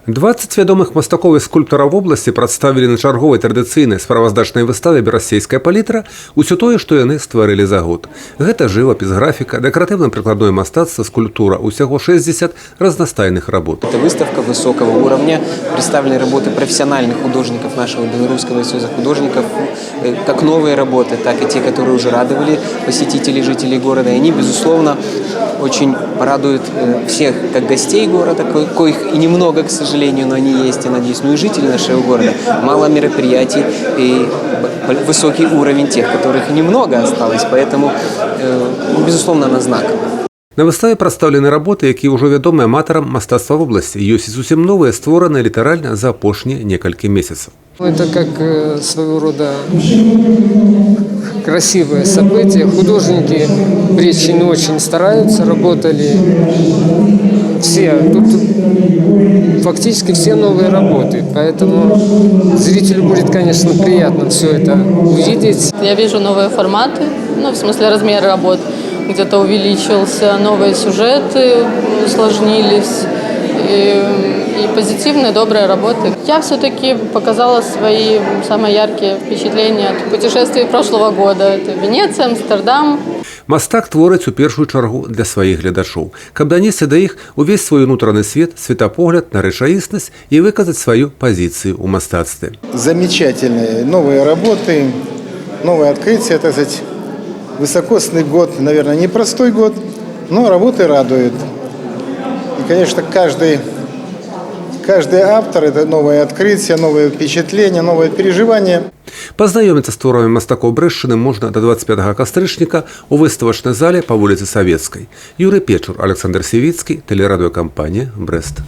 20 вядомых мастакоў і скульптараў вобласці прадставілі на чарговай традыцыйнай справаздачнай выставе «Берасцейская палітра» усё тое, што яны стварылі за год. Гэта жывапіс, графіка, дэкаратыўна-прыкладное мастацтва, скульптура, усяго 60 разнастайных работ. Это выставка высокого уровня, представлены работы профессиональных художников нашего Белорусского союза художников, как новые работы, так и те, которые уже радовали посетителей, жителей города. И они, безусловно, очень порадуют всех, как гостей города, коих и немного, к сожалению, но они есть, я надеюсь, ну и жители нашего города. Мало мероприятий и высокий уровень тех, которых немного осталось, поэтому, безусловно, на знак. На выставе прадстаўлены работы, якія ўжо вядомы аматарам мастацтва вобласці. Ёсць і зусім новыя, створаныя літаральна за апошнія некалькі месяцаў. Это как своего рода красивое событие. Художники очень стараются, работали все. Тут фактически все новые работы, поэтому зрителю будет, конечно, приятно все это увидеть. Я вижу новые форматы, ну, в смысле размер работ где-то увеличился, новые сюжеты усложнились. И позитивные, добрые работы. Я все-таки показала свои самые яркие впечатления от путешествий прошлого года. Это Венеция, Амстердам. Мастак творыць у першую чаргу для сваіх гледачоў, каб данесці да іх увесь свой унутраны свет, светапогляд на рэчаіснасць і выказаць сваю пазіцыю ў мастацтве. Замечательные новые работы, новые открытия, так сказать, высокосный год, наверное, непростой год, но работы радуют. И, конечно, каждый автор – это новое открытие, новые впечатления, новые переживания. Пазнаёміцца з творамі мастакоў Брэшчыны можна да 25 кастрычніка у выставачнай зале па вуліцы Савецкай. Юрый Печур, Александр Сівіцкі, тэлерадыёкампанія «Брэст».